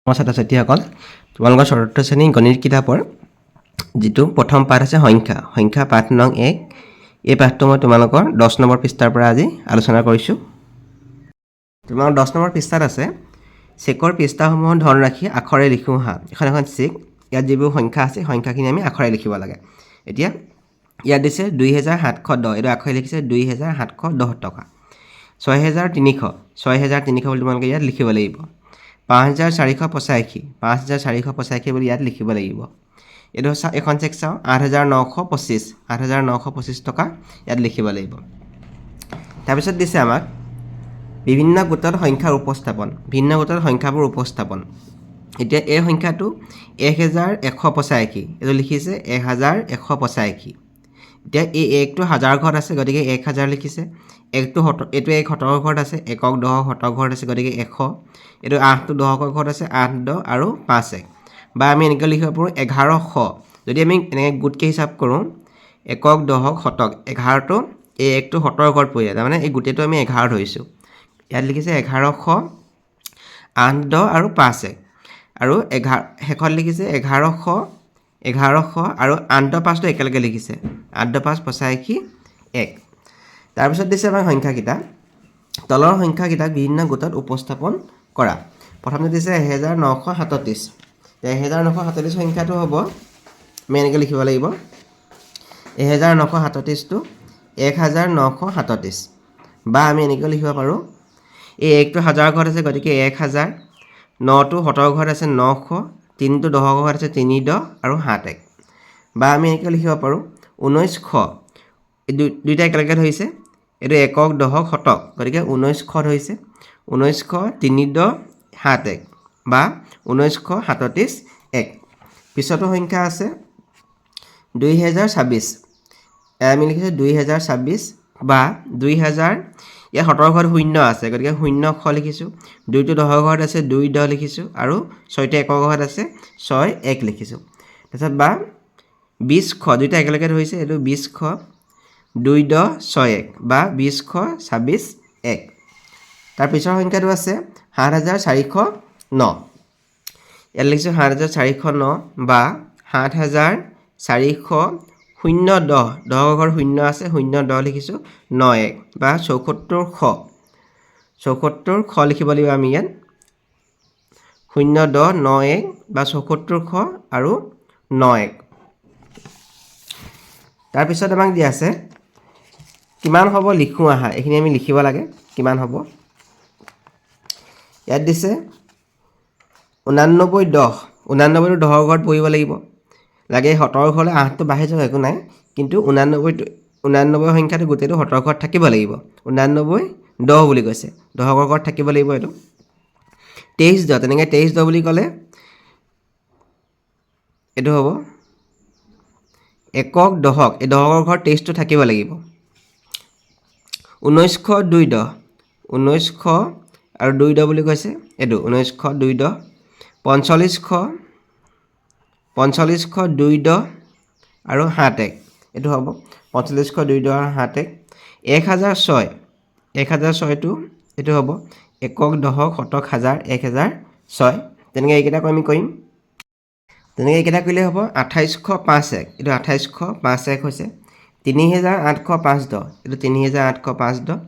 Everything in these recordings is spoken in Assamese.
ছাত্ৰ ছাত্ৰীসকল তোমালোকৰ চতুৰ্থ শ্ৰেণী গণিত কিতাপৰ যিটো প্ৰথম পাঠ আছে সংখ্যা পাঠ নং 1 এই পাঠটো মই তোমালোকৰ 10 নম্বৰ পৃষ্ঠাৰ পৰা আজি আলোচনা কৰিছোঁ। তোমালোকৰ 10 নম্বৰ পৃষ্ঠাত আছে চেকৰ পৃষ্ঠাসমূহত ধন ৰাখি আখৰে লিখোঁ হা। এখন চেক, ইয়াত যিবোৰ সংখ্যা আছে সংখ্যাখিনি আমি আখৰে লিখিব লাগে। এতিয়া ইয়াত দিছে 2710, এইটো আখৰে লিখিছে 2710 টকা। 6300 বুলি তোমালোকে ইয়াত লিখিব লাগিব। 5485 বুলি ইয়াত লিখিব লাগিব। এইটো এখন চেক চাওঁ 8925 টকা ইয়াত লিখিব লাগিব। তাৰপিছত দিছে আমাক বিভিন্ন গোটত সংখ্যাৰ উপস্থাপন, ভিন্ন গোটত সংখ্যাবোৰ উপস্থাপন। এতিয়া এই সংখ্যাটো 1185, এইটো লিখিছে 1185। এতিয়া এই একটো হাজাৰ ঘৰত আছে গতিকে 1000 লিখিছে। এইটো 1 ঘৰত আছে, 1 10 ঘৰত আছে গতিকে 100। এইটো 8টো 10 ঘৰত আছে, 8 10 আৰু 5 1। বা আমি এনেকৈ লিখিব পাৰোঁ 1100। যদি আমি এনেকৈ গোটকৈ হিচাপ কৰোঁ 1 10 100, 11টো এই 1টো 70 ঘৰত পৰি যায়, তাৰমানে এই গোটেইটো আমি 11 ধৰিছোঁ। ইয়াত লিখিছে 1100, 8 10 আৰু 5 1। আৰু শেষত লিখিছে 1100 আৰু 8 10 5টো একেলগে লিখিছে 8 10 5 85 1। তাৰপিছত দিছে আমাৰ সংখ্যাকেইটা, তলৰ সংখ্যাকেইটাক বিভিন্ন গোটত উপস্থাপন কৰা। প্ৰথমতে দিছে 1937। 1937 সংখ্যাটো হ'ব, আমি এনেকৈ লিখিব লাগিব 1937টো 1937। বা আমি এনেকৈ লিখিব পাৰোঁ এই 1টো হাজাৰ ঘৰত আছে গতিকে 1000, 9টো 70 ঘৰত আছে 900, 3টো 10 ঘৰত আছে 3 10 আৰু 7 1। বা আমি এনেকৈ লিখিব পাৰোঁ 1900, এই দুইটা একেলগে ধৰিছে, এইটো 1 10 100 গতিকে 1900 ধৰিছে। 1900 3 10 7 1 বা 1937 1। পিছতো সংখ্যা আছে 2026, আমি লিখিছোঁ 2026 বা 2000, ইয়াত 70 ঘৰত 0 আছে গতিকে 0 লিখিছোঁ। 2টো 10 ঘৰত আছে 2 10 লিখিছোঁ আৰু 6টো 1 ঘৰত আছে 6 1 লিখিছোঁ। তাৰপিছত বা 2000, দুইটা একেলগে ধৰিছে, এইটো 2000 2 10 6 1 বা 2026 1। তাৰপিছৰ সংখ্যাটো আছে 7409। ইয়াত লিখিছোঁ 7409 বা 7400 0 10, 10 ঘৰ 0 আছে 0 10 লিখিছোঁ 9 1 বা 7400 লিখিব লাগিব আমি ইয়াত 0 10 9 1 বা 7400 আৰু 9 1। তাৰপিছত আমাক দিয়া আছে কিমান হ'ব লিখোঁ আহা, এইখিনি আমি লিখিব লাগে কিমান হ'ব। ইয়াত দিছে 89 10, 89টো 10 ঘৰত পৰিব লাগিব, লাগে 70 ঘৰলৈ 8টো বাঢ়ি যাওক একো নাই, কিন্তু 89 সংখ্যাটো গোটেইটো 70 ঘৰত থাকিব লাগিব। 89 10 বুলি কৈছে, 10 ঘৰত থাকিব লাগিব এইটো। 23 10, তেনেকৈ 23 10 বুলি ক'লে এইটো হ'ব 1 10, এই 10 ঘৰত 23টো থাকিব লাগিব। 1900 2 10, 1900 আৰু 2 10 বুলি কৈছে, এইটো 1900 2 10। 4500 2 10 আৰু 7 1, এইটো হ'ব 4500 2 10 আৰু 7 1। 1006, 1006টো এইটো হ'ব 1 10 100 1000 1006। তেনেকৈ এইকেইটাক আমি কৰিম, তেনেকৈ এইকেইটা কৰিলে হ'ব 2805 1, এইটো 2805 1 হৈছে। 3805 10, এইটো 3805 10।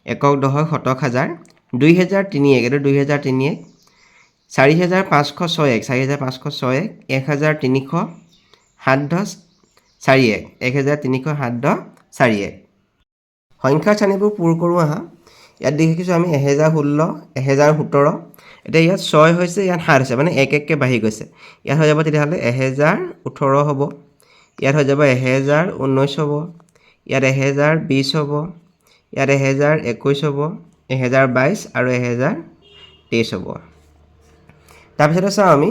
1 10 100 1000, 2003 1, এইটো 2003 1। 4506 1, 4506 1, 1300 7 10 4 1, 1300 7 10 4 1। সংখ্যাৰ শ্ৰেণীবোৰ পূৰ কৰোঁ আহা। ইয়াত দেখিছোঁ আমি 1016 1017। এতিয়া ইয়াত 6 হৈছে, ইয়াত 7 হৈছে, মানে 1 1কৈ বাঢ়ি গৈছে। ইয়াত হৈ যাব তেতিয়াহ'লে 1018 হ'ব, ইয়াত হৈ যাব 1019 হ'ব, ইয়াত 1020 হ'ব, ইয়াত 1021 হ'ব, 1022 আৰু 1023 হ'ব। তাৰপিছতে চাওঁ আমি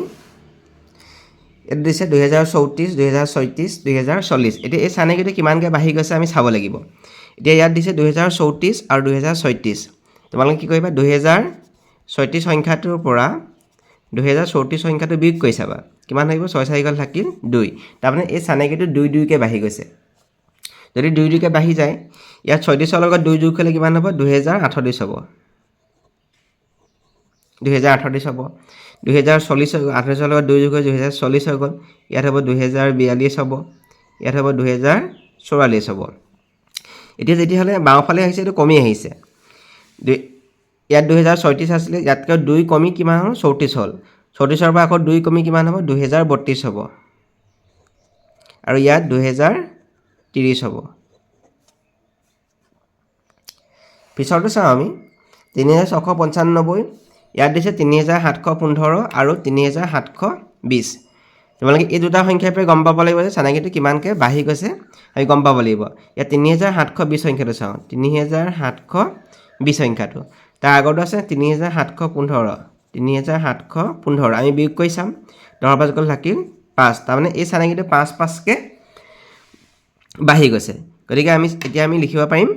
এইটো দিছে 2034 2036 2040। এতিয়া এই চানেকিটো কিমানকৈ বাঢ়ি গৈছে আমি চাব লাগিব। এতিয়া ইয়াত দিছে 2034 আৰু 2036। তোমালোকে কি কৰিবা 2036 সংখ্যাটোৰ পৰা 2034 সংখ্যাটো বিয়োগ কৰি চাবা, কিমান থাকিব 6 4 গ'ল থাকিল 2, তাৰমানে এই চানেকিটো 2 2কৈ বাঢ়ি গৈছে। যদি 2 2কৈ বাঢ়ি যায়, ইয়াত 36ৰ লগত 2 যোগ কৰিলে কিমান হ'ব 2038 হ'ব। 2038 হ'ব 2040 হৈ গ'ল 38 লগত 2 যোগ হৈ 2040 হৈ গ'ল ইয়াত হ'ব 2042 হ'ব ইয়াত হ'ব 2044 হ'ব এতিয়া যেতিয়াহ'লে বাওঁফালে আহিছে এইটো কমি আহিছে ইয়াত 2036 আছিলে ইয়াতকৈ 2 কমি কিমান হ'ল 34 হ'ল 34ৰ পৰা আকৌ 2 কমি কিমান হ'ব 2032 হ'ব আৰু ইয়াত 2030 হ'ব পিছৰটো চাওঁ আমি 3695 ইয়াত দিছে 3715 আৰু 3720 তোমালোকে এই দুটা সংখ্যাৰ পৰা গম পাব লাগিব যে চানেকিটো কিমানকৈ বাঢ়ি গৈছে আমি গম পাব লাগিব ইয়াত 3720 সংখ্যাটো চাওঁ 3720 সংখ্যাটো তাৰ আগৰটো আছে 3715 আমি বিয়োগ কৰি চাম 10 5 গ'ল থাকিল 5 তাৰমানে এই চানেকিটো 5 5কৈ বাঢ়ি গৈছে গতিকে এতিয়া আমি লিখিব পাৰিম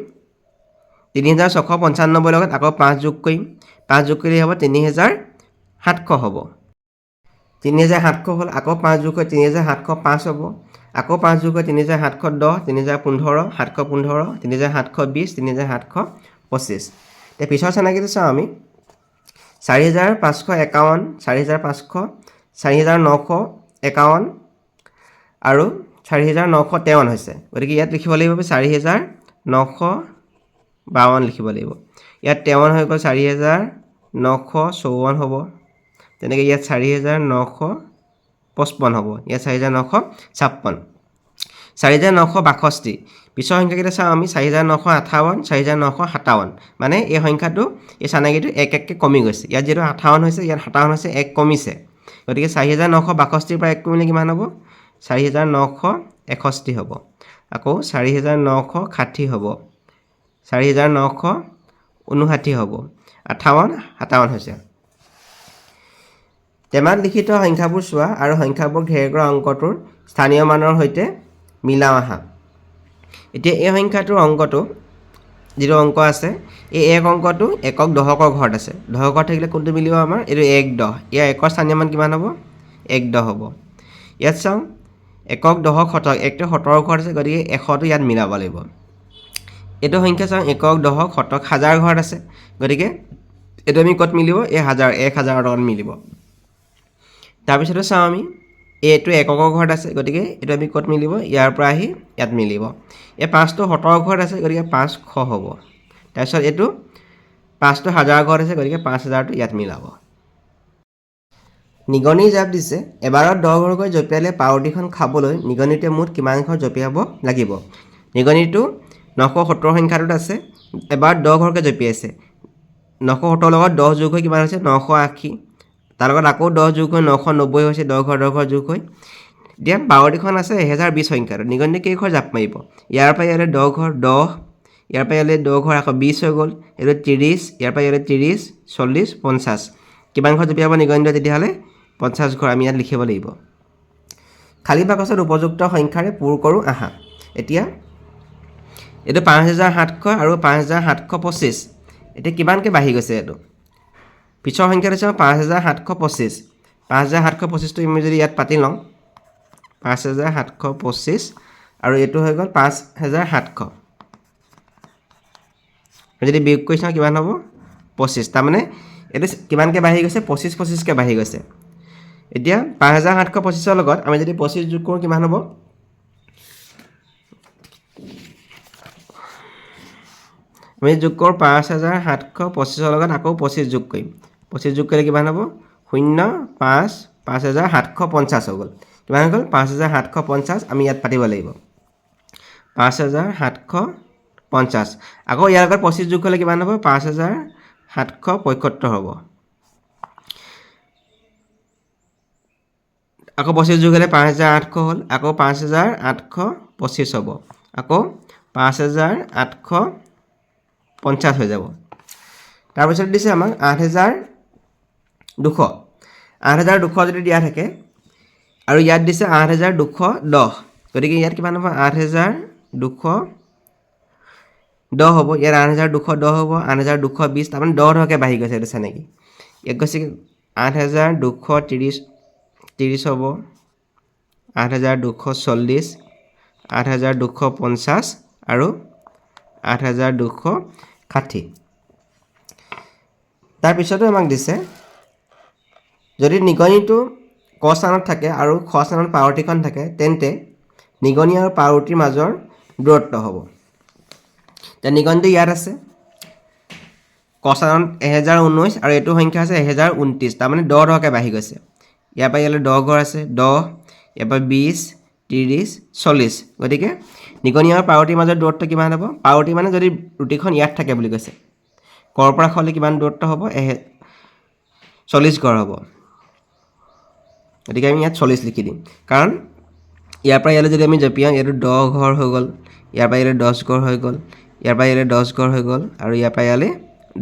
3695 লগত আকৌ 5 যোগ কৰিম 5 যোগ কৰিলে হ'ব 3700 হ'ব 3700 হ'ল আকৌ 5 যোগ কৰি 3705 হ'ব আকৌ 5 যোগ কৰি 3710 3715 715 3720 3725 এতিয়া পিছৰ চানেকিটো চাওঁ আমি 4551 4500 4951 আৰু 4953 হৈছে গতিকে ইয়াত লিখিব লাগিব 4952 লিখিব লাগিব ইয়াত 53 হৈ গ'ল 4954 হ'ব তেনেকৈ ইয়াত 4955 হ'ব ইয়াত 4956 4962 পিছৰ সংখ্যাকেইটা চাওঁ আমি 4958 4957 মানে এই সংখ্যাটো এই চানেকিটো এক এককৈ কমি গৈছে ইয়াত যিহেতু 58 হৈছে ইয়াত 57 হৈছে এক কমিছে গতিকে 4962 পৰা এক কমিলে কিমান হ'ব 4961 হ'ব আকৌ 4960 হ'ব 4959 হ'ব 58 হৈছে টেমাত লিখিত সংখ্যাবোৰ চোৱা আৰু সংখ্যাবোৰ ঘেৰ কৰা অংকটোৰ স্থানীয় মানৰ সৈতে মিলাও আহা এতিয়া এই সংখ্যাটোৰ অংকটো যিটো অংক আছে এই এক অংকটো একক দশকৰ ঘৰত আছে দশকৰ থাকিলে কোনটো মিলিব আমাৰ এইটো 1/10 ইয়াৰ একৰ স্থানীয় মান কিমান হ'ব 1/10 হ'ব ইয়াত চাওঁ একক দশক শতক একটো শতৰ ঘৰত আছে গতিকে 100টো ইয়াত মিলাব লাগিব এইটো সংখ্যা চাওঁ একক দশক শতক হাজাৰ ঘৰত আছে গতিকে এইটো আমি ক'ত মিলিব এই 1000 লগত মিলিব তাৰপিছতো চাওঁ আমি এইটো এককৰ ঘৰত আছে গতিকে এইটো আমি ক'ত মিলিব ইয়াৰ পৰা আহি ইয়াত মিলিব এই 5টো শতৰ ঘৰত আছে গতিকে 500 হ'ব তাৰপিছত এইটো 5টো হাজাৰ ঘৰত আছে গতিকে 5000টো ইয়াত মিলাব নিগনি জাপ দিছে এবাৰত 10 ঘৰকৈ জপিয়ালে পাউৰুটিখন খাবলৈ নিগনিটোৱে মুঠ কিমান ঘৰ জপিয়াব লাগিব নিগনিটো 970 সংখ্যাটোত আছে এবাৰত 10 ঘৰকৈ জপিয়াইছে 970 লগত 10 যোগ হৈ কিমান হৈছে 980 তাৰ লগত আকৌ 10 যোগ হৈ 990 হৈছে 10 ঘৰ যোগ হৈ এতিয়া পাউৰুটিখন আছে 1020 সংখ্যাটো নিগনিটোৱে কেই ঘৰ জাপ মাৰিব ইয়াৰ পৰা ইয়ালৈ 10 ঘৰ 10 ইয়াৰ পৰা ইয়ালৈ 10 ঘৰ আকৌ 20 হৈ গ'ল এইটো 30 ইয়াৰ পৰা ইয়ালৈ 30 40 50 কিমান ঘৰ জপিয়াব নিগনিটোৱে তেতিয়াহ'লে 50 ঘৰ আমি ইয়াত লিখিব লাগিব খালী বাকচত উপযুক্ত সংখ্যাৰে পূৰ কৰোঁ আহা এতিয়া এইটো 5700 আৰু 5725 এতিয়া কিমানকৈ বাঢ়ি গৈছে এইটো পিছৰ সংখ্যাটো চাওঁ 5725 5725টো আমি যদি ইয়াত পাতি লওঁ 5725 আৰু এইটো হৈ গ'ল 5700 যদি বিয়োগ কৰি চাওঁ কিমান হ'ব 25 তাৰমানে এইটো কিমানকৈ বাঢ়ি গৈছে 25কৈ বাঢ়ি গৈছে এতিয়া 5725ৰ লগত আমি যদি 25 যোগ কৰোঁ কিমান হ'ব আমি যোগ কৰোঁ 5725ৰ লগত আকৌ 25 যোগ কৰিম 25 যোগ কৰিলে কিমান হ'ব 5750 হৈ গ'ল কিমান হৈ গ'ল 5750 আমি ইয়াত পাতিব লাগিব 5750 আকৌ ইয়াৰ লগত 25 যোগ হ'লে কিমান হ'ব 5775 হ'ব আকৌ 25 যোগ হ'লে 5800 হ'ল আকৌ 5825 হ'ব আকৌ 5850 হৈ যাব তাৰপিছত দিছে আমাক 8200 যদি দিয়া থাকে আৰু ইয়াত দিছে 8210 গতিকে ইয়াত কিমান হ'ব 8210 হ'ব ইয়াত 8210 হ'ব 8220 তাৰমানে 10কৈ বাঢ়ি গৈছে এইটো চানেকি ইয়াত গৈছে 8230 হ'ব 8240 8250 আৰু 8260 তাৰপিছতো আমাক দিছে যদি নিগনিটো ক স্থানত থাকে আৰু খ স্থানত পাৱতীখন থাকে তেন্তে নিগনি আৰু পাৱতীৰ মাজৰ দূৰত্ব হ'ব। এতিয়া নিগনিটো ইয়াত আছে ক স্থানত 1019 আৰু এইটো সংখ্যা আছে 1029, তাৰমানে 10 বাঢ়ি গৈছে। ইয়াৰ পৰা ইয়ালৈ 10 ঘৰ আছে, 10, ইয়াৰ পৰা 20, 30, 40। গতিকে নিগনি আৰু পাৱতীৰ মাজৰ দূৰত্ব কিমান হ'ব? পাৱতী মানে যদি ৰুটিখন ইয়াত থাকে বুলি কৈছে, কৰ পৰা খলৈ কিমান দূৰত্ব হ'ব? 40 ঘৰ হ'ব। গতিকে আমি ইয়াত 40 লিখি দিম, কাৰণ ইয়াৰ পৰা ইয়ালৈ যদি আমি জপিয়াওঁ এইটো 10 ঘৰ হৈ গ'ল, ইয়াৰ পৰা ইয়ালৈ 10 ঘৰ হৈ গ'ল, ইয়াৰ পৰা ইয়ালৈ 10 ঘৰ হৈ গ'ল, আৰু ইয়াৰ পৰা ইয়ালৈ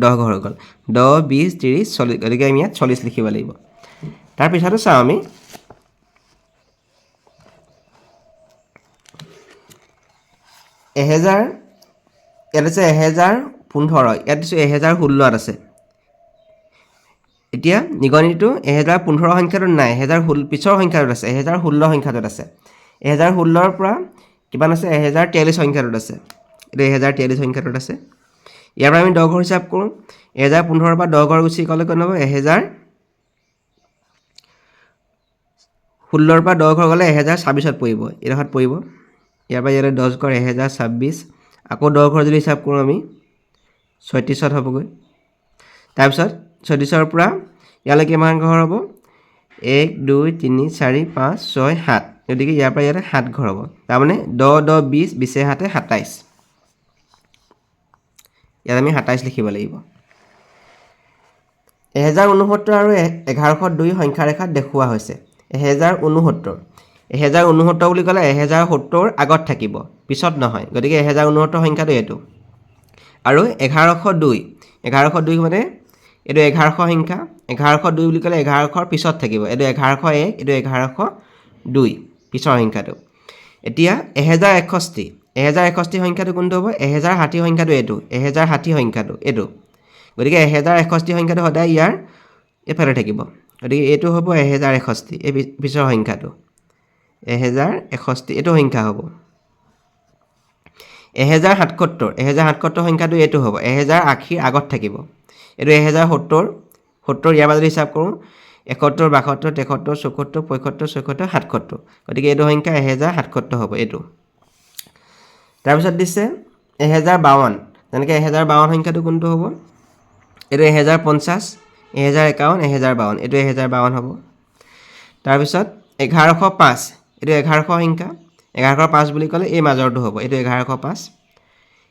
10 ঘৰ হৈ গ'ল। 10, 20, 30, 40। গতিকে আমি ইয়াত 40 লিখিব লাগিব। তাৰপিছতো চাওঁ আমি এহেজাৰ, ইয়াত আছে 1015, ইয়াত দিছোঁ 1016 আছে। এতিয়া নিগনিটো 1015 সংখ্যাটোত নাই, পিছৰ সংখ্যাটোত আছে, 1016 সংখ্যাটোত আছে। 1016ৰ পৰা কিমান আছে? 1043 সংখ্যাটোত আছে। এইটো 1043 সংখ্যাটোত আছে। ইয়াৰ পৰা আমি 10 ঘৰ হিচাপ কৰোঁ। 1015ৰ পৰা 10 ঘৰ গুচি গ'লে কিমান হ'ব? 1016ৰ পৰা 10 ঘৰ গ'লে 1026ত পৰিব, এইডোখৰত পৰিব। ইয়াৰ পৰা ইয়ালৈ 10 ঘৰ 1026, আকৌ 10 ঘৰ যদি হিচাপ কৰোঁ আমি 36ত হ'বগৈ। তাৰপিছত 36ৰ পৰা ইয়ালৈ কিমান ঘৰ হ'ব? 1, 2, 3, 4, 5, 6, 7। গতিকে ইয়াৰ পৰা ইয়ালৈ 7 ঘৰ হ'ব। তাৰমানে 10, 10, 20, 20, 7, 27। ইয়াত আমি 27 লিখিব লাগিব। 1069 আৰু 1102 সংখ্যা ৰেখাত দেখুওৱা হৈছে। 1069 বুলি ক'লে 1070 আগত থাকিব, পিছত নহয়। গতিকে 1069 সংখ্যাটো এইটো। আৰু 1102 মানে এইটো 1100 সংখ্যা। 1102 বুলি ক'লে 1100ৰ পিছত থাকিব। এইটো 1101, এইটো 1102 পিছৰ সংখ্যাটো। এতিয়া 1061 সংখ্যাটো কোনটো হ'ব? 1060 সংখ্যাটো এইটো, 1060 সংখ্যাটো এইটো। গতিকে 1061 সংখ্যাটো সদায় ইয়াৰ এইফালে থাকিব। গতিকে এইটো হ'ব 1061, এই পিছৰ সংখ্যাটো 1061 এইটো সংখ্যা হ'ব। 1077 সংখ্যাটো এইটো হ'ব, 1080ৰ আগত থাকিব। এইটো 1070, ইয়াৰ পৰা যদি হিচাপ কৰোঁ 71, 72, 73, 74, 75, 76, 77। গতিকে এইটো সংখ্যা 1077 হ'ব এইটো। তাৰপিছত দিছে 1052, যেনেকৈ 1052 সংখ্যাটো কোনটো হ'ব? এইটো 1050, 1051, 1052, এইটো 1052 হ'ব। তাৰপিছত 1105, এইটো 1100 সংখ্যা। 1105 বুলি ক'লে এই মাজৰটো হ'ব, এইটো 1105।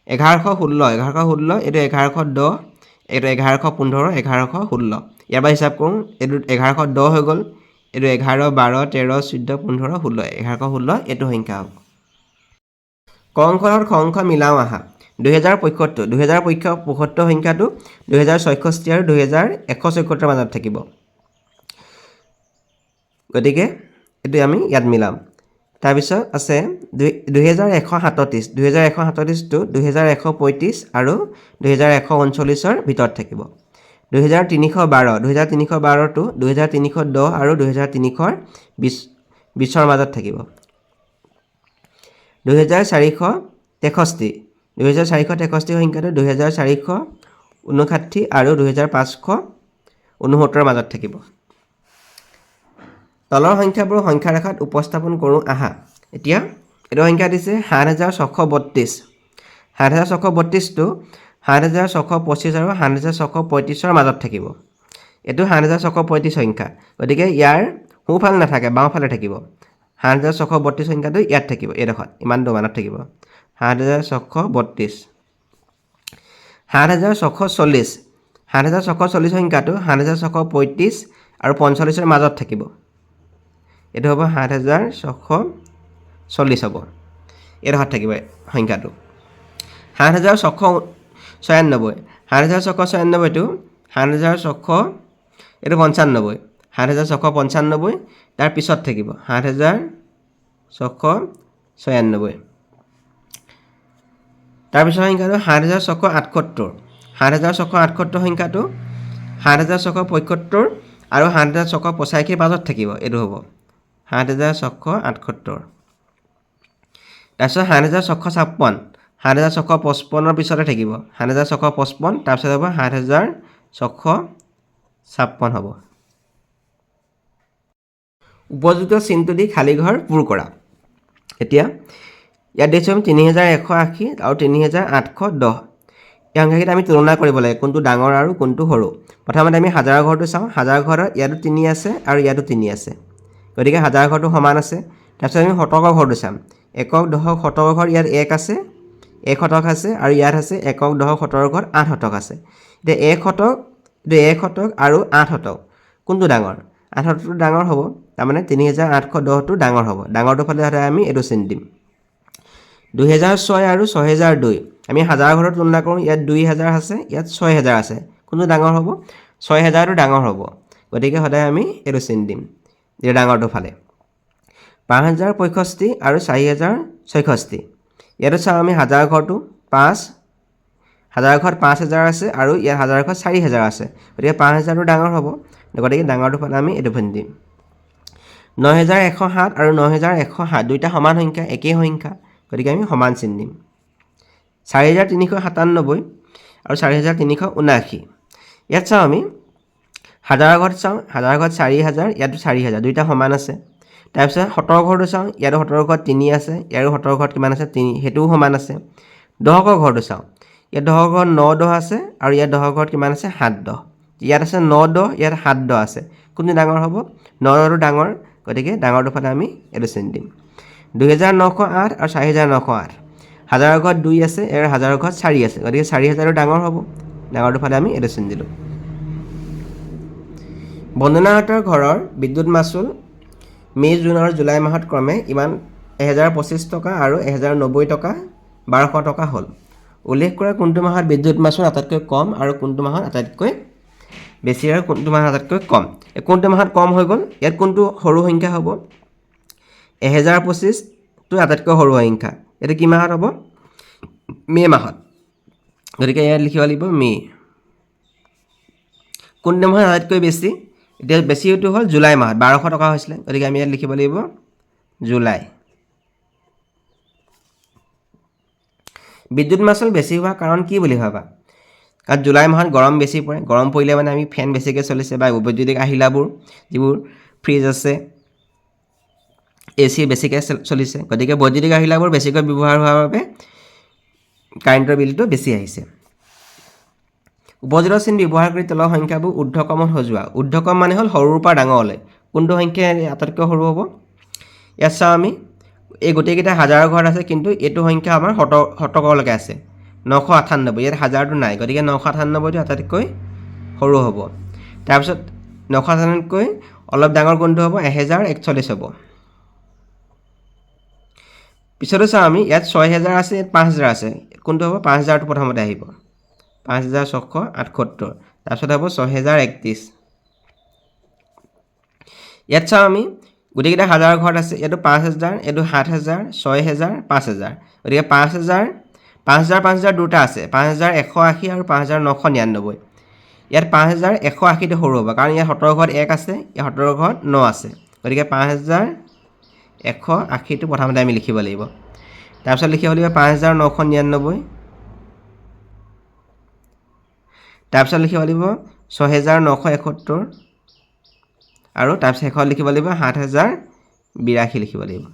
1116, এইটো 1110, এইটো 1115, 1116। ইয়াৰ পৰা হিচাপ কৰোঁ, এইটো 1110 হৈ গ'ল, এইটো 11, 12, 13, 14, 15, 16, 1116 এইটো সংখ্যা হ'ব। ক অংশত খ অংশ মিলাওঁ আহা। 2075 সংখ্যাটো 2064 আৰু 2174 মাজত থাকিব। গতিকে এইটো আমি ইয়াত মিলাম। তাৰপিছত আছে 2137, 2137টো 2135 আৰু 2139ৰ ভিতৰত থাকিব। 2312টো 2310 আৰু 2320ৰ মাজত থাকিব। 2463 সংখ্যাটো 2459 আৰু 2569ৰ মাজত থাকিব। তলৰ সংখ্যাবোৰ সংখ্যা ৰেখাত উপস্থাপন কৰোঁ আহা। এতিয়া এইটো সংখ্যা দিছে 7632। 7632টো 7625 আৰু 7635ৰ মাজত থাকিব। এইটো 7635 সংখ্যা। গতিকে ইয়াৰ সোঁফালে নাথাকে, বাওঁফালে থাকিব। 7632 সংখ্যাটো ইয়াত থাকিব, এইডোখৰত ইমানটো মানত থাকিব। 7632। 7640, 7640 সংখ্যাটো 7635 আৰু 45ৰ মাজত থাকিব। এইটো হ'ব 7640 হ'ব, এইডোখৰত থাকিব সংখ্যাটো। 7696, 7696টো 7600, এইটো 95, 7695 তাৰ পিছত থাকিব 7696। তাৰপিছত সংখ্যাটো 7678, 7678 সংখ্যাটো 7675 আৰু 7685 মাজত থাকিব। এইটো হ'ব 7678। তাৰপিছত 7656, 7655ৰ পিছতে থাকিব 7655, তাৰপিছত হ'ব 7656 হ'ব। উপযুক্ত চিনটো দি খালী ঘৰ পূৰ কৰা এতিয়া ইয়াত দিছোঁ আমি 3180 আৰু 3810 এই সংখ্যাকেইটা আমি তুলনা কৰিব লাগে কোনটো ডাঙৰ আৰু কোনটো সৰু প্ৰথমতে আমি হাজাৰ ঘৰটো চাওঁ হাজাৰ ঘৰত ইয়াতো 3 আছে আৰু ইয়াতো 3 আছে গতিকে হাজাৰ ঘৰটো সমান আছে তাৰপিছত আমি শতকৰ ঘৰটো চাম একক দশক শতকৰ ঘৰ ইয়াত 1 আছে 1 শতক আছে আৰু ইয়াত আছে একক দশক শতকৰ ঘৰত 8 শতক আছে এতিয়া 1 শতক আৰু 8 শতক কোনটো ডাঙৰ 8 শতকটো ডাঙৰ হ'ব তাৰমানে 3810টো ডাঙৰ হ'ব ডাঙৰটো ফালে আমি এইটো চিন দিম 2006 আৰু 6002 আমি হাজাৰ ঘৰত তুলনা কৰোঁ ইয়াত 2000 আছে ইয়াত 6000 আছে কোনটো ডাঙৰ হ'ব 6000টো ডাঙৰ হ'ব গতিকে সদায় আমি এইটো চিন দিম যে ডাঙৰটো ফালে 5065 আৰু 4066 ইয়াতো চাওঁ আমি হাজাৰ ঘৰটো 5 হাজাৰ ঘৰত 5000 আছে আৰু ইয়াত হাজাৰ ঘৰত 4000 আছে গতিকে 5000টো ডাঙৰ হ'ব গতিকে ডাঙৰটো ফালে আমি এইটো চিন দিম 9107 আৰু 9107 দুইটা সমান সংখ্যা একেই সংখ্যা গতিকে আমি সমান চিন দিম 4397 আৰু 4379 ইয়াত চাওঁ আমি হাজাৰ ঘৰত চাওঁ হাজাৰ ঘৰত 4000 ইয়াতো 4000 দুইটা সমান আছে তাৰপিছত শতৰ ঘৰটো চাওঁ ইয়াতো শতৰ ঘৰত 3 আছে ইয়াৰো শতৰ ঘৰত কিমান আছে 3 হেতুও সমান আছে দশকৰ ঘৰটো চাওঁ ইয়াত দশকৰ ঘৰত 9 আছে আৰু ইয়াত দশকৰ ঘৰত কিমান আছে 7 ইয়াত আছে 9 ইয়াত 7 আছে কোনটো ডাঙৰ হ'ব 9টো ডাঙৰ গতিকে ডাঙৰটো ফালে আমি এইটো চিন দিম 2908 আৰু 4908 হাজাৰৰ ঘৰত 2 আছে আৰু হাজাৰৰ ঘৰত 4 আছে গতিকে 4000টো ডাঙৰ হ'ব ডাঙৰটো ফালে আমি এইটো চিন দিলোঁ বন্দনাহঁতৰ ঘৰৰ বিদ্যুৎ মাচুল মে' জুন আৰু জুলাই মাহত ক্ৰমে ইমান 1025 টকা আৰু 1090 টকা 1200 টকা হ'ল উল্লেখ কৰা কোনটো মাহত বিদ্যুৎ মাচুল আটাইতকৈ কম আৰু কোনটো মাহত আটাইতকৈ বেছি আৰু কোনটো মাহত আটাইতকৈ কম কোনটো মাহত কম হৈ গ'ল ইয়াত কোনটো সৰু সংখ্যা হ'ব 1025টো আটাইতকৈ সৰু সংখ্যা এইটো কি মাহত হ'ব মে' মাহত গতিকে ইয়াত লিখিব লাগিব মে' কোনটো মাহত আটাইতকৈ বেছি এতিয়া বেছি এইটো হ'ল জুলাই মাহত 1200 টকা হৈছিলে গতিকে আমি ইয়াত লিখিব লাগিব জুলাই বিদ্যুৎ মাচুল বেছি হোৱা কাৰণ কি বুলি ভাবা কাৰণ জুলাই মাহত গৰম বেছি পৰে গৰম পৰিলে মানে আমি ফেন বেছিকৈ চলিছে বা বৈদ্যুতিক আহিলাবোৰ যিবোৰ ফ্ৰিজ আছে AC বেছিকৈ চলিছে গতিকে বৈদ্যুতিক আহিলাবোৰ বেছিকৈ ব্যৱহাৰ হোৱাৰ বাবে কাৰেণ্টৰ বিলটো বেছি আহিছে উপযোজিত চিন ব্যৱহাৰ কৰি তলৰ সংখ্যাবোৰ ঊৰ্ধ্বক্ৰমত সজোৱা ঊৰ্ধ্বক্ৰম মানে হ'ল সৰুৰ পৰা ডাঙৰলৈ কোনটো সংখ্যা আটাইতকৈ সৰু হ'ব ইয়াত চাওঁ আমি এই গোটেইকেইটা হাজাৰৰ ঘৰত আছে কিন্তু এইটো সংখ্যা আমাৰ শতকলৈকে আছে 998 ইয়াত হাজাৰটো নাই গতিকে 998টো আটাইতকৈ সৰু হ'ব তাৰপিছত 998তকৈ অলপ ডাঙৰ কোনটো হ'ব 1041 হ'ব পিছতো চাওঁ আমি ইয়াত 6000 আছে ইয়াত 5000 আছে কোনটো হ'ব 5000টো প্ৰথমতে আহিব 5678 তাৰপিছত হ'ব 6031 ইয়াত চাওঁ আমি গোটেইকেইটা হাজাৰৰ ঘৰত আছে এইটো 5000 এইটো 7000 6000 5000 গতিকে 5000 দুটা আছে 5180 আৰু 5999 ইয়াত 5180টো সৰু হ'ব কাৰণ ইয়াত 17 ঘৰত 1 আছে ইয়াত 17 ঘৰত 9 আছে গতিকে 5180টো প্ৰথমতে আমি লিখিব লাগিব তাৰপিছত লিখিব লাগিব 5999 তাৰপিছত লিখিব লাগিব 6971 আৰু তাৰপিছত শেষত লিখিব লাগিব 7082 লিখিব লাগিব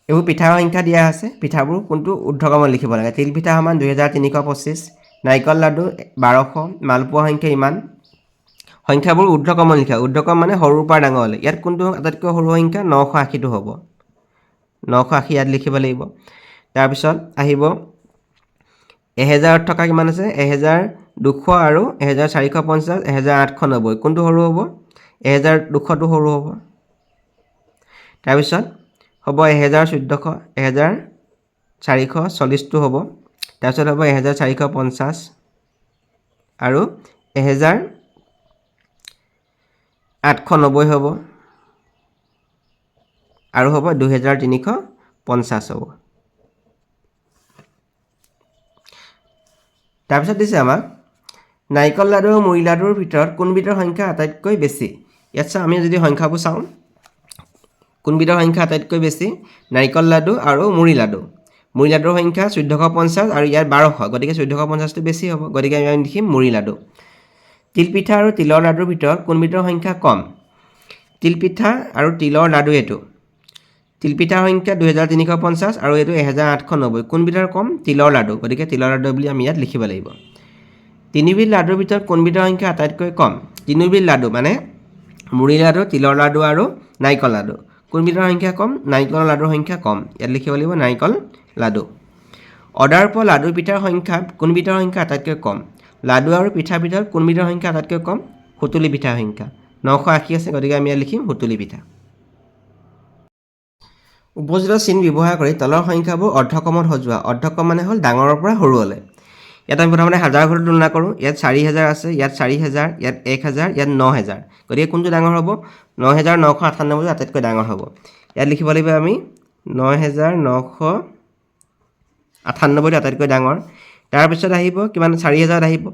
এইবোৰ পিঠাৰ সংখ্যা দিয়া আছে পিঠাবোৰ কোনটো ঊৰ্ধ্বক্ৰমত লিখিব লাগে তিল পিঠা সমান 2325 নাৰিকল লাডু 1200 মালপোৱা সংখ্যা ইমান সংখ্যাবোৰ ঊৰ্ধ্বক্ৰমত লিখা ঊৰ্ধ্বক্ৰম মানে সৰুৰ পৰা ডাঙৰলৈ ইয়াত কোনটো আটাইতকৈ সৰু সংখ্যা 980টো হ'ব 980 ইয়াত লিখিব লাগিব তাৰপিছত আহিব 1000ত থকা কিমান আছে 1200 আৰু 1450 1890 কোনটো সৰু হ'ব 1200টো সৰু হ'ব তাৰপিছত হ'ব 1400 1440টো হ'ব তাৰপিছত হ'ব 1450 আৰু 1890 হ'ব আৰু হ'ব 2350 হ'ব তাৰপিছত দিছে আমাক নাৰিকল লাডু আৰু মুড়ি লাডুৰ ভিতৰত কোনবিধৰ সংখ্যা আটাইতকৈ বেছি ইয়াত চাওঁ আমি যদি সংখ্যাবোৰ চাওঁ কোনবিধৰ সংখ্যা আটাইতকৈ বেছি নাৰিকল লাডু আৰু মুড়ি লাডুৰ সংখ্যা 1450 আৰু ইয়াৰ 1200 গতিকে 1450টো বেছি হ'ব গতিকে আমি লিখিম মুড়ি লাডু তিল পিঠা আৰু তিলৰ লাডুৰ ভিতৰত কোনবিধৰ সংখ্যা কম তিলপিঠা আৰু তিলৰ লাডু এইটো তিলপিঠাৰ সংখ্যা 2350 আৰু এইটো 1890 কোনবিধৰ কম তিলৰ লাডু গতিকে তিলৰ লাডু বুলি আমি ইয়াত লিখিব লাগিব তিনিবিধ লাডুৰ ভিতৰত কোনবিধৰ সংখ্যা আটাইতকৈ কম তিনিবিধ লাডু মানে মুড়ি লাডু তিলৰ লাডু আৰু নাৰিকল লাডু কোনবিধৰ সংখ্যা কম নাৰিকল লাডুৰ সংখ্যা কম ইয়াত লিখিব লাগিব নাৰিকল লাডু অৰ্ডাৰ পোৱা লাডু পিঠাৰ সংখ্যা কোনবিধৰ সংখ্যা আটাইতকৈ কম লাডু আৰু পিঠাৰ ভিতৰত কোনবিধৰ সংখ্যা আটাইতকৈ কম সুতুলি পিঠাৰ সংখ্যা 980 আছে গতিকে আমি ইয়াত লিখিম সুতুলি পিঠা উপযোজিত চিন ব্যৱহাৰ কৰি তলৰ সংখ্যাবোৰ অৰ্ধক্ৰমত সজোৱা অৰ্ধক্ৰম মানে হ'ল ডাঙৰৰ পৰা সৰুলৈ ইয়াত আমি প্ৰথমতে হাজাৰ ঘৰটো তুলনা কৰোঁ ইয়াত 4000 আছে ইয়াত 4000 ইয়াত 1000 ইয়াত 9000 গতিকে কোনটো ডাঙৰ হ'ব 9998 আটাইতকৈ ডাঙৰ হ'ব ইয়াত লিখিব লাগিব আমি 9998 আটাইতকৈ ডাঙৰ তাৰপিছত আহিব কিমান 4000 আহিব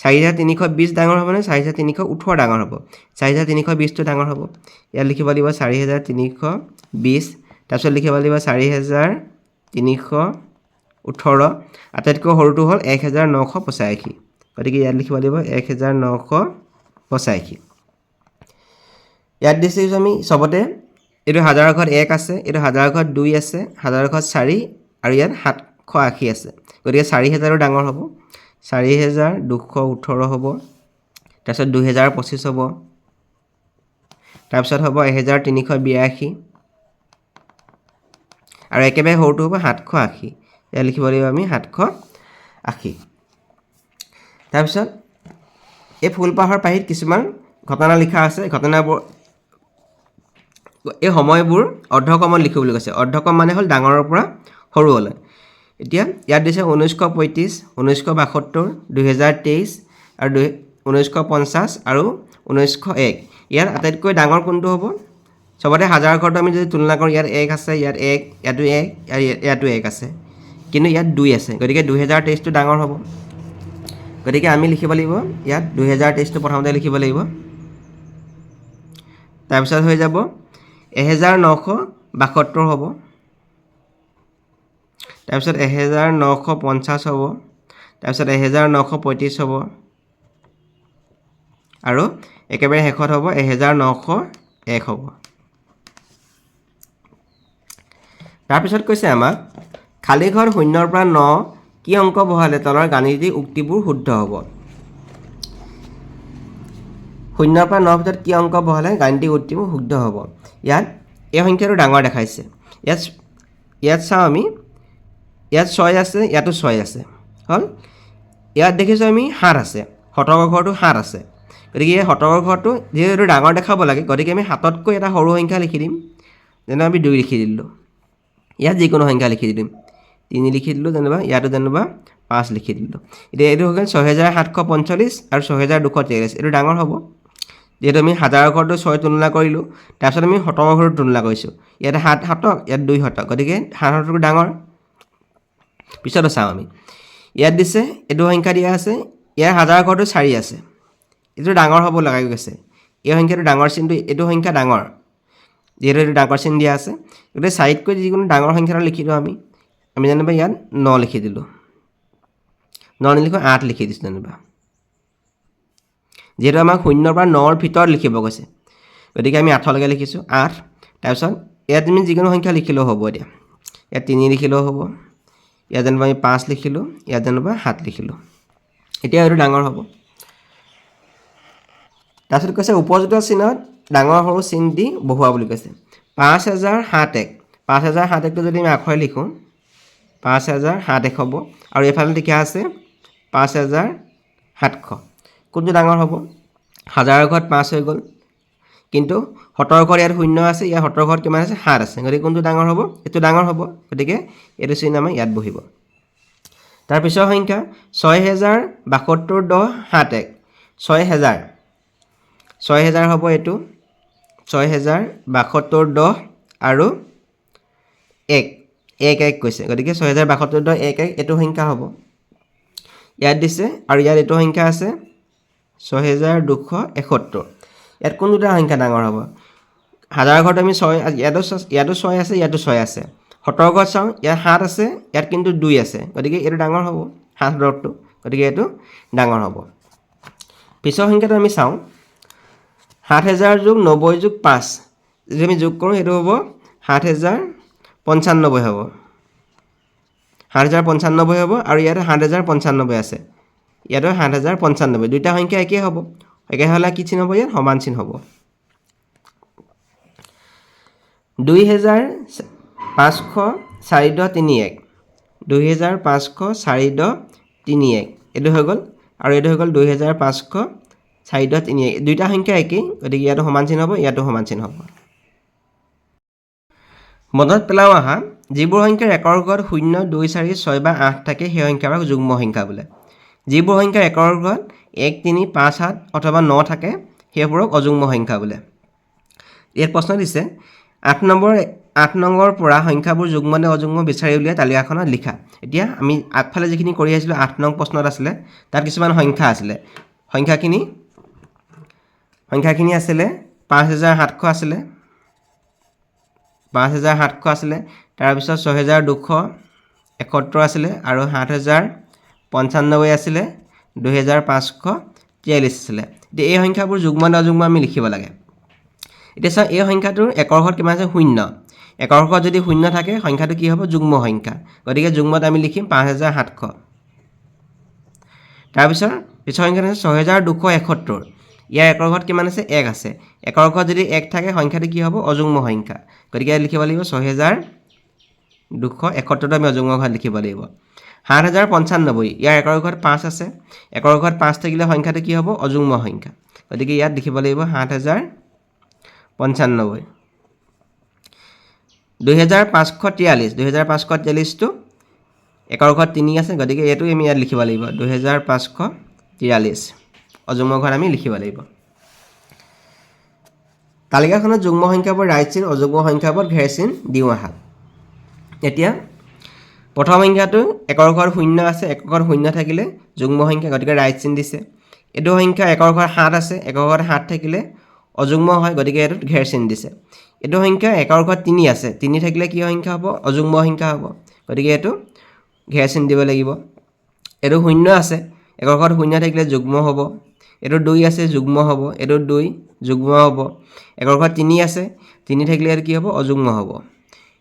4320 ডাঙৰ হ'ব নে 4318 ডাঙৰ হ'ব 4320 টো ডাঙৰ হ'ব ইয়াত লিখিব লাগিব 4320 তাৰপিছত লিখিব লাগিব 4318 আটাইতকৈ সৰুটো হ'ল 1985 গতিকে ইয়াত লিখিব লাগিব 1985 ইয়াত দিছে আমি সবতে এইটো হাজাৰৰ ঘৰত 1 আছে এইটো হাজাৰৰ ঘৰত 2 আছে হাজাৰৰ ঘৰত 4 আৰু ইয়াত 780 আছে গতিকে 4000ৰ ডাঙৰ হ'ব 4218 হ'ব তাৰপিছত 2025 হ'ব তাৰপিছত হ'ব 1382 আৰু একেবাৰে সৰুটো হ'ব 780 ইয়াত লিখিব লাগিব আমি 780 তাৰপিছত এই ফুলপাহৰ পাহিত কিছুমান ঘটনা লিখা আছে ঘটনাবোৰ এই সময়বোৰ অৰ্ধক্ৰমত লিখিব বুলি কৈছে অৰ্ধক্ৰম মানে হ'ল ডাঙৰৰ পৰা সৰুলৈ এতিয়া ইয়াত দিছে 1935 1972 2023 আৰু 1950 আৰু 1901 ইয়াত আটাইতকৈ ডাঙৰ কোনটো হ'ব সবতে হাজাৰ ঘৰটো আমি যদি তুলনা কৰোঁ ইয়াত 1 আছে ইয়াত 1 ইয়াতো 1 ইয়াতো 1 আছে কিন্তু ইয়াত 2 আছে গতিকে 2023 টো ডাঙৰ হ'ব গতিকে আমি লিখিব লাগিব ইয়াত 2023 টো প্ৰথমতে লিখিব লাগিব তাৰপিছত হৈ যাব 1972 হ'ব তাৰপিছত 1950 হ'ব তাৰপিছত 1935 হ'ব আৰু একেবাৰে শেষত হ'ব 1901 হ'ব তাৰপিছত কৈছে আমাক খালী ঘৰ শূন্যৰ পৰা 9 কি অংক বহালে তলৰ গাণিতিক উক্তিবোৰ শুদ্ধ হ'ব শূন্যৰ পৰা 9 ভিতৰত কি অংক বহালে গাণিতিক উক্তিবোৰ শুদ্ধ হ'ব ইয়াত এই সংখ্যাটো ডাঙৰ দেখাইছে ইয়াত চাওঁ আমি ইয়াত 6 আছে ইয়াতো 6 আছে হ'ল ইয়াত দেখিছোঁ আমি 7 আছে শতকৰ ঘৰটো 7 আছে গতিকে এই শতকৰ ঘৰটো যিহেতু ডাঙৰ দেখাব লাগে গতিকে আমি 7তকৈ এটা সৰু সংখ্যা লিখি দিম যেনে আমি 2 লিখি দিলোঁ ইয়াত যিকোনো সংখ্যা লিখি দিম 3 লিখি দিলোঁ যেনিবা ইয়াতো যেনিবা 5 লিখি দিলোঁ এতিয়া এইটো হৈ গ'ল 6745 আৰু 6243 এইটো ডাঙৰ হ'ব যেহেতু আমি হাজাৰৰ ঘৰটো 6 তুলনা কৰিলোঁ তাৰপিছত আমি শতকৰ ঘৰটো তুলনা কৰিছোঁ ইয়াত 7 শতক ইয়াত 2 শতক গতিকে 7 শতকটো ডাঙৰ পিছত চাওঁ আমি ইয়াত দিছে এইটো সংখ্যা দিয়া আছে ইয়াৰ হাজাৰৰ ঘৰটো 4 আছে এইটো ডাঙৰ হ'ব লগাই গৈছে এই সংখ্যাটো ডাঙৰ চিনটো এইটো সংখ্যা ডাঙৰ যেহেতু এইটো ডাঙৰ চিন দিয়া আছে গতিকে 4তকৈ যিকোনো ডাঙৰ সংখ্যা এটা লিখি দিওঁ আমি যেনিবা ইয়াত 9 লিখি দিলোঁ 9 নিলিখোঁ 8 লিখি দিছোঁ যেনিবা যেহেতু আমাক 0ৰ পৰা 9ৰ ভিতৰত লিখিব কৈছে গতিকে আমি 8লৈকে লিখিছোঁ 8 তাৰপিছত ইয়াত আমি যিকোনো সংখ্যা লিখিলেও হ'ব এতিয়া ইয়াত 3 লিখিলেও হ'ব ইয়াত যেনিবা আমি 5 লিখিলোঁ ইয়াত যেনিবা 7 লিখিলোঁ এতিয়া এইটো ডাঙৰ হ'ব তাৰপিছত কৈছে উপযুক্ত চিনত ডাঙৰ সৰু চিন দি বহুৱা বুলি কৈছে 5071 5071টো যদি আমি আখৰে লিখোঁ 5071 হ'ব আৰু এইফালে লিখা আছে 5700 কোনটো ডাঙৰ হ'ব হাজাৰৰ ঘৰত 5 হৈ গ'ল কিন্তু শতৰ ঘৰ ইয়াত 0 আছে ইয়াত শতৰ ঘৰত কিমান আছে 7 আছে গতিকে কোনটো ডাঙৰ হ'ব এইটো ডাঙৰ হ'ব গতিকে এইটো চিন আমাৰ ইয়াত বহিব তাৰপিছৰ সংখ্যা 6072 6000 হ'ব এইটো 6072 আৰু 1 কৈছে গতিকে 6072 1 এইটো সংখ্যা হ'ব ইয়াত দিছে আৰু ইয়াত এইটো সংখ্যা আছে 6271 ইয়াত কোন দুটা সংখ্যা ডাঙৰ হ'ব হাজাৰৰ ঘৰত আমি 6 ইয়াতো 6 আছে ইয়াতো 6 আছে শতৰ ঘৰত চাওঁ ইয়াত 7 আছে ইয়াত কিন্তু 2 আছে গতিকে এইটো ডাঙৰ হ'ব 7টো গতিকে এইটো ডাঙৰ হ'ব পিছৰ সংখ্যাটো আমি চাওঁ 7000 যোগ 90 যোগ 5 যদি আমি যোগ কৰোঁ সেইটো হ'ব 7095 হ'ব 7095 হ'ব আৰু ইয়াতে 7095 আছে ইয়াতে 7095 দুইটা সংখ্যা একে হ'ব একে হ'লে কি চিন হ'ব ইয়াত সমান চিন হ'ব 2504.31 2504.31 এইটো হৈ গ'ল আৰু এইটো হৈ গ'ল 2504.31 দুইটা সংখ্যা একেই গতিকে ইয়াতো সমান চিন হ'ব ইয়াতো সমান চিন হ'ব মনত পেলাও আহা যিবোৰ সংখ্যাৰ একৰ ঘৰত 0 2 4 6 বা 8 থাকে সেই সংখ্যাবোৰক যুগ্ম সংখ্যা বোলে যিবোৰ সংখ্যাৰ একৰ ঘৰত 1 3 5 7 অথবা 9 থাকে সেইবোৰক অযুগ্ম সংখ্যা বোলে ইয়াত প্ৰশ্ন দিছে 8 নম্বৰ পৰা সংখ্যাবোৰ যুগ্ম নে অযুগ্ম বিচাৰি উলিয়াই তালিকাখনত লিখা এতিয়া আমি আগফালে যিখিনি কৰি আহিছিলোঁ 8 নং প্ৰশ্নত আছিলে তাত কিছুমান সংখ্যা আছিলে সংখ্যাখিনি আছিলে 5700 আছিলে 5700 আছিলে তাৰপিছত 6271 আছিলে আৰু 7095 আছিলে 2543 আছিলে এতিয়া এই সংখ্যাবোৰ যুগ্ম নে অযুগ্ম আমি লিখিব লাগে এতিয়া চাওঁ এই সংখ্যাটোৰ একৰ ঘৰত কিমান আছে 0 একৰ ঘৰত যদি 0 থাকে সংখ্যাটো কি হ'ব যুগ্ম সংখ্যা গতিকে যুগ্মত আমি লিখিম 5700 তাৰপিছত পিছৰ সংখ্যাটো আছে 6271 ইয়াৰ একৰ ঘৰত কিমান আছে 1 আছে একৰ ঘৰত যদি 1 থাকে সংখ্যাটো কি হ'ব অযুগ্ম সংখ্যা গতিকে লিখিব লাগিব 6271 আমি অযুগ্ম ঘৰত লিখিব লাগিব 7095 ইয়াৰ একৰ ঘৰত 5 আছে একৰ ঘৰত 5 থাকিলে সংখ্যাটো কি হ'ব অযুগ্ম সংখ্যা গতিকে ইয়াত লিখিব লাগিব 7095 2543 টো একৰ ঘৰত 3 আছে গতিকে এইটো আমি ইয়াত লিখিব লাগিব 2543 অযুগ্ম ঘৰত আমি লিখিব লাগিব তালিকাখনত যুগ্ম সংখ্যাবোৰ ৰাইট চিন অযুগ্ম সংখ্যাবোৰ ঘেৰ চিন দিওঁ আহা এতিয়া প্ৰথম সংখ্যাটো একৰ ঘৰত 0 আছে একৰ ঘৰত 0 থাকিলে যুগ্ম সংখ্যা গতিকে ৰাইট চিন দিছে এইটো সংখ্যা একৰ ঘৰত 7 আছে একৰ ঘৰত 7 থাকিলে অযুগ্ম হয় গতিকে এইটো ঘেৰ চিন দিছে এইটো সংখ্যা একৰ ঘৰত 3 আছে 3 থাকিলে কি সংখ্যা হ'ব অযুগ্ম সংখ্যা হ'ব গতিকে এইটো ঘেৰ চিন দিব লাগিব এইটো 0 আছে একৰ ঘৰত 0 থাকিলে যুগ্ম হ'ব এইটো 2 আছে যুগ্ম হ'ব এইটো 2 যুগ্ম হ'ব একৰ ঘৰত 3 আছে 3 থাকিলে এইটো কি হ'ব অযুগ্ম হ'ব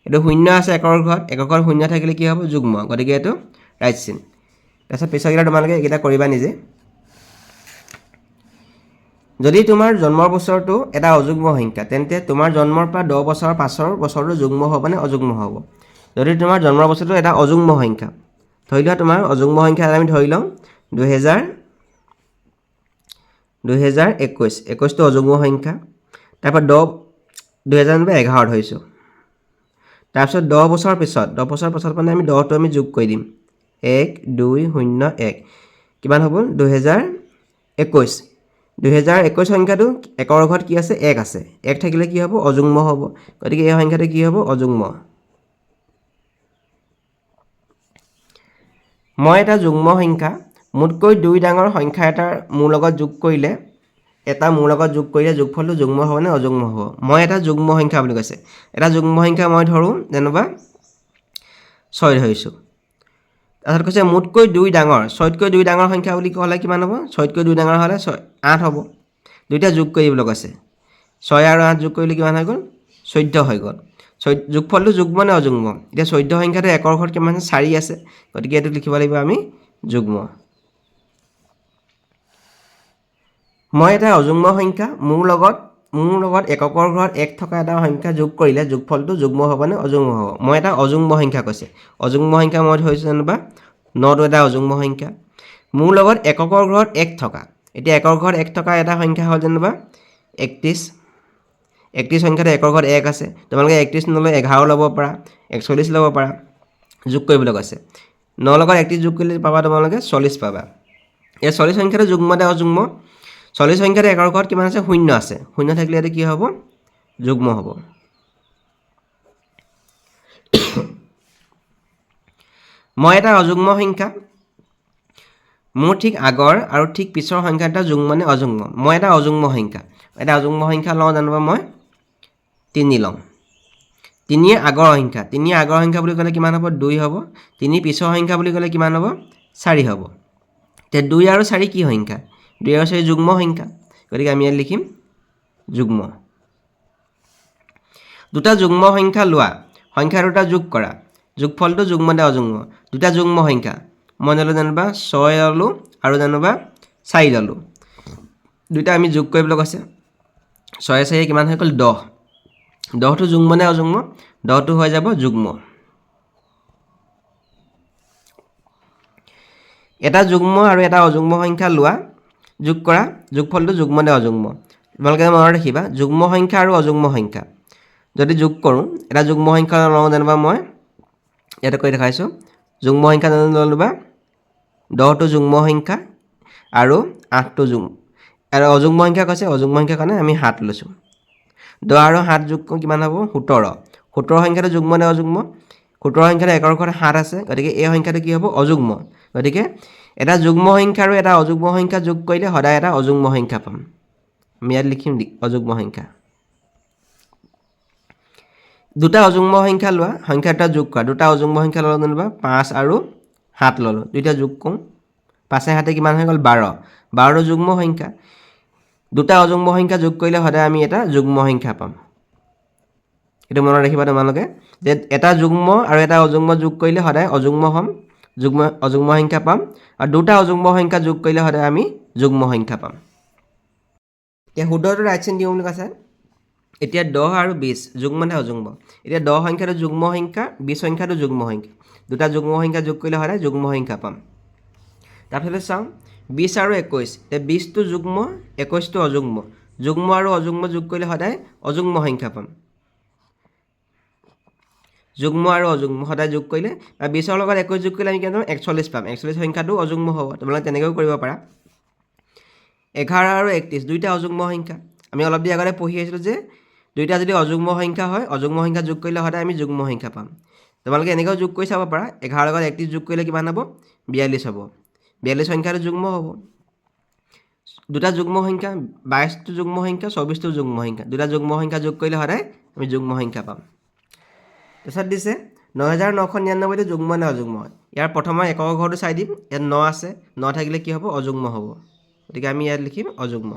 এইটো 0 আছে একৰ ঘৰত 0 থাকিলে কি হ'ব যুগ্ম গতিকে এইটো ৰাইট চিন তাৰপিছত পিছৰকেইটা তোমালোকে এইকেইটা কৰিবা নিজে যদি তোমাৰ জন্মৰ বছৰটো এটা অযুগ্ম সংখ্যা তেন্তে তোমাৰ জন্মৰ পৰা 10 বছৰ পাছৰ বছৰটো যুগ্ম হ'ব নে অযুগ্ম হ'ব যদি তোমাৰ জন্মৰ বছৰটো এটা অযুগ্ম সংখ্যা ধৰি লোৱা তোমাৰ অযুগ্ম সংখ্যা আমি ধৰি লওঁ 2021 টো অযুগ্ম সংখ্যা তাৰপৰা 2011 ধৰিছোঁ তাৰপিছত 10 বছৰ পিছত মানে আমি 10টো আমি যোগ কৰি দিম 1201 কিমান হ'ব 2021 সংখ্যাটো একৰ ঘৰত কি আছে 1 আছে 1 থাকিলে কি হ'ব অযুগ্ম হ'ব গতিকে এই সংখ্যাটো কি হ'ব অযুগ্ম মই এটা যুগ্ম সংখ্যা মোতকৈ 2 ডাঙৰ সংখ্যা এটাৰ মোৰ লগত যোগ কৰিলে যোগফলটো যুগ্ম হ'ব নে অযুগ্ম হ'ব মই এটা যুগ্ম সংখ্যা বুলি কৈছে এটা যুগ্ম সংখ্যা মই ধৰোঁ যেনিবা 6 ধৰিছোঁ তাৰপিছত কৈছে মোতকৈ 2 ডাঙৰ 6তকৈ 2 ডাঙৰ সংখ্যা বুলি ক'লে কিমান হ'ব 6তকৈ 2 ডাঙৰ হ'লে 8 হ'ব দুইটা যোগ কৰিবলৈ কৈছে 6 আৰু 8 যোগ কৰিলে কিমান হৈ গ'ল 14 হৈ গ'ল যোগফলটো যুগ্ম নে অযুগ্ম এতিয়া 14 সংখ্যাটো একৰ ঘৰত কিমান আছে 4 আছে গতিকে এইটো লিখিব লাগিব আমি যুগ্ম মই এটা অযুগ্ম সংখ্যা মোৰ লগত এককৰ ঘৰত 1 থকা এটা সংখ্যা যোগ কৰিলে যোগফলটো যুগ্ম হ'ব নে অযুগ্ম হ'ব মই এটা অযুগ্ম সংখ্যা কৈছে অযুগ্ম সংখ্যা মই ধৰিছোঁ যেনিবা 9টো এটা অযুগ্ম সংখ্যা মোৰ লগত এককৰ ঘৰত 1 থকা এতিয়া একৰ ঘৰত 1 থকা এটা সংখ্যা হ'ল যেনিবা 31 সংখ্যাটো একৰ ঘৰত 1 আছে তোমালোকে 31 নলৈ 11 ল'ব পাৰা 41 ল'ব পাৰা যোগ কৰিবলৈ কৈছে 9 লগত 31 যোগ কৰিলে পাবা তোমালোকে 40 পাবা এই 40 সংখ্যাটো যুগ্ম নে অযুগ্ম 40 সংখ্যাটো একৰ ঘৰত কিমান আছে 0 আছে 0 থাকিলে এইটো কি হ'ব যুগ্ম হ'ব মই এটা অযুগ্ম সংখ্যা মোৰ ঠিক আগৰ আৰু ঠিক পিছৰ সংখ্যাটা যুগ্ম নে অযুগ্ম মই এটা অযুগ্ম সংখ্যা লওঁ জানিবা মই 3 লওঁ 3 আগৰ সংখ্যা বুলি ক'লে কিমান হ'ব 2 হ'ব 3 পিছৰ সংখ্যা বুলি ক'লে কিমান হ'ব 4 হ'ব তে 2 আৰু 4 কি সংখ্যা 2 আৰু 4 যুগ্ম সংখ্যা গতিকে আমি ইয়াত লিখিম যুগ্ম দুটা যুগ্ম সংখ্যা লোৱা সংখ্যা দুটা যোগ কৰা যোগফলটো যুগ্ম নে অযুগ্ম দুটা যুগ্ম সংখ্যা মই ল'লোঁ যেনিবা 6 ল'লোঁ আৰু যেনিবা 4 ল'লোঁ দুটা আমি যোগ কৰিবলৈ কৈছে 6 4 কিমান হৈ গ'ল 10 10টো যুগ্ম নে অযুগ্ম 10টো হৈ যাব যুগ্ম এটা যুগ্ম আৰু এটা অযুগ্ম সংখ্যা লোৱা যোগ কৰা যোগফলটো যুগ্ম নে অযুগ্ম তোমালোকে মনত ৰাখিবা যুগ্ম সংখ্যা আৰু অযুগ্ম সংখ্যা যদি যোগ কৰোঁ এটা যুগ্ম সংখ্যা লওঁ যেনিবা মই ইয়াতে কৈ দেখাইছোঁ যুগ্ম সংখ্যা ল'লোঁ বা 10টো যুগ্ম সংখ্যা আৰু 8টো যুগ্ম আৰু অযুগ্ম সংখ্যা কৈছে অযুগ্ম সংখ্যাৰ কাৰণে আমি 7 লৈছোঁ 10 আৰু 7 যোগ কিমান হ'ব 17 17 সংখ্যাটো যুগ্ম নে অযুগ্ম 17 সংখ্যাটো একৰ ঘৰত 7 আছে গতিকে এই সংখ্যাটো কি হ'ব অযুগ্ম গতিকে এটা যুগ্ম সংখ্যা আৰু এটা অযুগ্ম সংখ্যা যোগ কৰিলে সদায় এটা অযুগ্ম সংখ্যা পাম আমি ইয়াত লিখিম অযুগ্ম সংখ্যা দুটা অযুগ্ম সংখ্যা লোৱা সংখ্যা দুটা যোগ কৰা দুটা অযুগ্ম সংখ্যা ল'লোঁ যেনিবা 5 আৰু 7 ল'লোঁ দুইটা যোগ কৰোঁ 5 7 কিমান হৈ গ'ল 12 12টো যুগ্ম সংখ্যা দুটা অযুগ্ম সংখ্যা যোগ কৰিলে সদায় আমি এটা যুগ্ম সংখ্যা পাম এইটো মনত ৰাখিবা তোমালোকে যে এটা যুগ্ম আৰু এটা অযুগ্ম যোগ কৰিলে সদায় অযুগ্ম হ'ম অযুগ্ম সংখ্যা পাম আৰু দুটা অযুগ্ম সংখ্যা যোগ কৰিলে সদায় আমি যুগ্ম সংখ্যা পাম এতিয়া শুদ্ধটো ৰাইট চিন দিওঁ বুলি কৈছে এতিয়া 10 আৰু 20 যুগ্ম নে অযুগ্ম এতিয়া 10 সংখ্যাটো যুগ্ম সংখ্যা 20 সংখ্যাটো যুগ্ম সংখ্যা দুটা যুগ্ম সংখ্যা যোগ কৰিলে সদায় যুগ্ম সংখ্যা পাম তাৰপিছতে চাওঁ 20 আৰু 21 এতিয়া 20টো যুগ্ম 21টো অযুগ্ম যুগ্ম আৰু অযুগ্ম যোগ কৰিলে সদায় অযুগ্ম সংখ্যা পাম যুগ্ম আৰু অযুগ্ম সদায় যোগ কৰিলে 20ৰ লগত 21 যোগ কৰিলে আমি কেনেকৈ 41 পাম 41 সংখ্যাটো অযুগ্ম হ'ব তোমালোকে তেনেকৈও কৰিব পাৰা 11 আৰু 31 দুইটা অযুগ্ম সংখ্যা আমি অলপ দেৰি আগতে পঢ়ি আহিছিলোঁ যে দুইটা যদি অযুগ্ম সংখ্যা হয় অযুগ্ম সংখ্যা যোগ কৰিলে সদায় আমি যুগ্ম সংখ্যা পাম তোমালোকে এনেকৈও যোগ কৰি চাব পাৰা 11 লগত 31 যোগ কৰিলে কিমান হ'ব 42 হ'ব 42 সংখ্যাটো যুগ্ম হ'ব দুটা যুগ্ম সংখ্যা 22টো যুগ্ম সংখ্যা 24টো যুগ্ম সংখ্যা দুটা যুগ্ম সংখ্যা যোগ কৰিলে সদায় আমি যুগ্ম সংখ্যা পাম তাৰপিছত দিছে 9999টো যুগ্ম নে অযুগ্ম ইয়াৰ প্ৰথমৰ একৰ ঘৰটো চাই দিম ইয়াত 9 আছে 9 থাকিলে কি হ'ব অযুগ্ম হ'ব গতিকে আমি ইয়াত লিখিম অযুগ্ম